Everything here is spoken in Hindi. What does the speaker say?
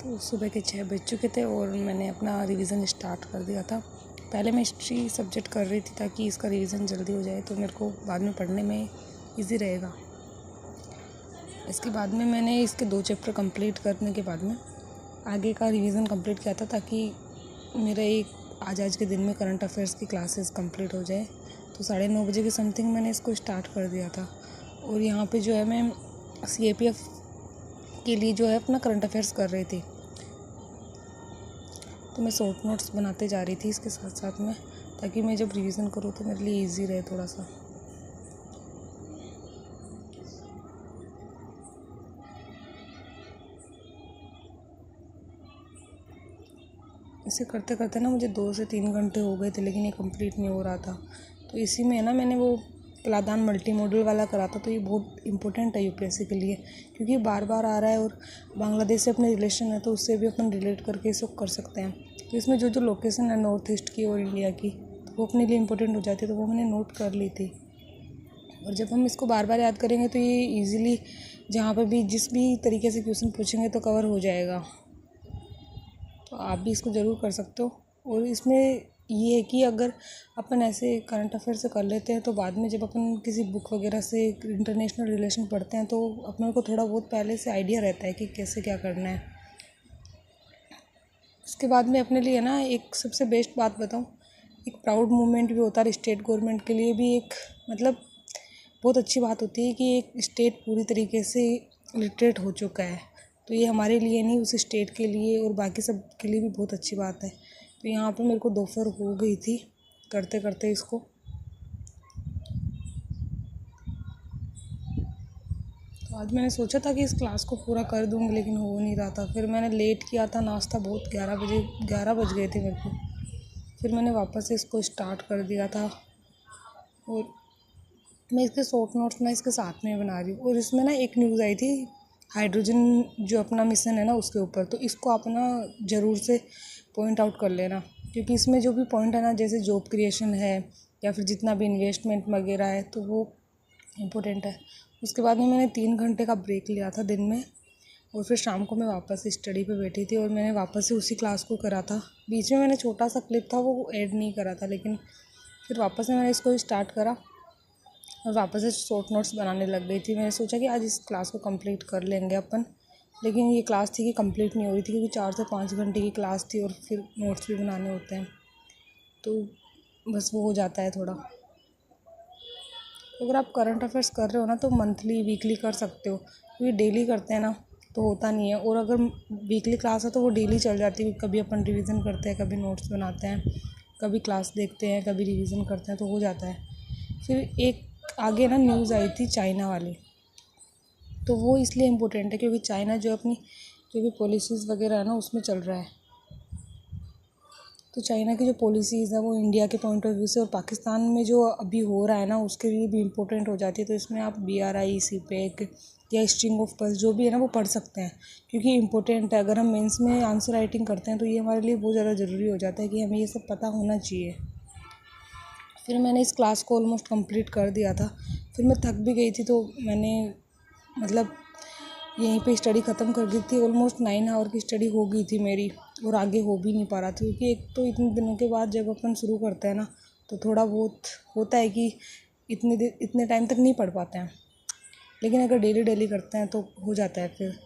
तो सुबह के 6 बज चुके थे और मैंने अपना रिवीजन स्टार्ट कर दिया था। पहले मैं हिस्ट्री सब्जेक्ट कर रही थी ताकि इसका रिवीजन जल्दी हो जाए, तो मेरे को बाद में पढ़ने में इजी रहेगा। इसके बाद में मैंने इसके 2 चैप्टर कंप्लीट करने के बाद में आगे का रिवीजन कंप्लीट किया था, ताकि मेरा एक आज के दिन में करंट अफेयर्स की क्लासेस कंप्लीट हो जाए। तो 9:30 बजे के समथिंग मैंने इसको स्टार्ट कर दिया था। और यहाँ पे जो है मैं CAPF के लिए जो है अपना करंट अफेयर्स कर रही थी, तो मैं शॉर्ट नोट्स बनाते जा रही थी इसके साथ साथ में, ताकि मैं जब रिवीजन करूँ तो मेरे लिए इजी रहे थोड़ा सा। इसे करते करते ना मुझे 2 से 3 घंटे हो गए थे, लेकिन ये कंप्लीट नहीं हो रहा था। तो इसी में ना मैंने वो कलादान मल्टी मॉडल वाला करा था। तो ये बहुत इंपॉर्टेंट है UPSC के लिए, क्योंकि बार बार आ रहा है और बांग्लादेश से अपने रिलेशन है, तो उससे भी अपन रिलेट करके इसको कर सकते हैं। तो इसमें जो जो लोकेशन है नॉर्थ ईस्ट की और इंडिया की, तो वो अपने लिए इम्पोर्टेंट हो जाती है, तो वो मैंने नोट कर ली थी। और जब हम इसको बार बार याद करेंगे तो ये ईज़िली जहाँ पर भी जिस भी तरीके से क्वेश्चन पूछेंगे तो कवर हो जाएगा। तो आप भी इसको ज़रूर कर सकते हो। और इसमें ये है कि अगर अपन ऐसे करंट अफेयर से कर लेते हैं, तो बाद में जब अपन किसी बुक वगैरह से इंटरनेशनल रिलेशन पढ़ते हैं, तो अपने को थोड़ा बहुत पहले से आइडिया रहता है कि कैसे क्या करना है। उसके बाद में अपने लिए ना एक सबसे बेस्ट बात बताऊँ, एक प्राउड मोमेंट भी होता है स्टेट गवर्नमेंट के लिए भी। एक मतलब बहुत अच्छी बात होती है कि एक स्टेट पूरी तरीके से लिटरेट हो चुका है। तो ये हमारे लिए नहीं, उस स्टेट के लिए और बाकी सब के लिए भी बहुत अच्छी बात है। तो यहाँ पे मेरे को दोपहर हो गई थी करते करते इसको। तो आज मैंने सोचा था कि इस क्लास को पूरा कर दूँगी, लेकिन हो नहीं रहा था। फिर मैंने लेट किया था नाश्ता, बहुत 11 बज गए थे मेरे को। फिर मैंने वापस से इसको स्टार्ट कर दिया था। और मैं इसके शॉर्ट नोट्स मैं इसके साथ में बना रही हूँ। और इसमें ना एक न्यूज़ आई थी हाइड्रोजन जो अपना मिशन है ना उसके ऊपर, तो इसको आप ना ज़रूर से पॉइंट आउट कर लेना, क्योंकि इसमें जो भी पॉइंट है ना, जैसे जॉब क्रिएशन है या फिर जितना भी इन्वेस्टमेंट वगैरह है, तो वो इम्पोर्टेंट है। उसके बाद में मैंने 3 घंटे का ब्रेक लिया था दिन में, और फिर शाम को मैं वापस स्टडी पे बैठी थी और मैंने वापस से उसी क्लास को करा था। बीच में मैंने छोटा सा क्लिप था वो ऐड नहीं करा था, लेकिन फिर वापस से मैंने इसको स्टार्ट करा और वापस से शॉर्ट नोट्स बनाने लग गई थी। मैंने सोचा कि आज इस क्लास को कंप्लीट कर लेंगे अपन, लेकिन ये क्लास थी कि कंप्लीट नहीं हो रही थी, क्योंकि 4 से 5 घंटे की क्लास थी और फिर नोट्स भी बनाने होते हैं, तो बस वो हो जाता है थोड़ा। अगर आप करंट अफेयर्स कर रहे हो ना, तो मंथली वीकली कर सकते हो, क्योंकि डेली करते हैं ना तो होता नहीं है। और अगर वीकली क्लास है तो वो डेली चल जाती है, कभी अपन रिवीजन करते हैं, कभी नोट्स बनाते हैं, कभी क्लास देखते हैं, कभी रिवीजन करते हैं, तो हो जाता है। फिर एक आगे ना न्यूज़ आई थी चाइना वाली, तो वो इसलिए इम्पोर्टेंट है क्योंकि चाइना जो अपनी जो भी पॉलिसीज़ वगैरह है ना उसमें चल रहा है। तो चाइना की जो पॉलिसीज़ है वो इंडिया के पॉइंट ऑफ व्यू से और पाकिस्तान में जो अभी हो रहा है ना उसके लिए भी इम्पोर्टेंट हो जाती है। तो इसमें आप BRI, CPEC या स्ट्रिंग ऑफ पर्ल्स जो भी है ना वो पढ़ सकते हैं, क्योंकि इम्पोर्टेंट है। अगर हम मेंस में आंसर राइटिंग करते हैं तो ये हमारे लिए बहुत ज़्यादा ज़रूरी हो जाता है कि हमें ये सब पता होना चाहिए। फिर मैंने इस क्लास को ऑलमोस्ट कंप्लीट कर दिया था। फिर मैं थक भी गई थी, तो मैंने मतलब यहीं पे स्टडी ख़त्म कर दी थी। ऑलमोस्ट 9 आवर की स्टडी हो गई थी मेरी, और आगे हो भी नहीं पा रहा था, क्योंकि एक तो इतने दिनों के बाद जब अपन शुरू करते हैं ना, तो थोड़ा बहुत होता है कि इतने टाइम तक नहीं पढ़ पाते हैं, लेकिन अगर डेली करते हैं तो हो जाता है फिर।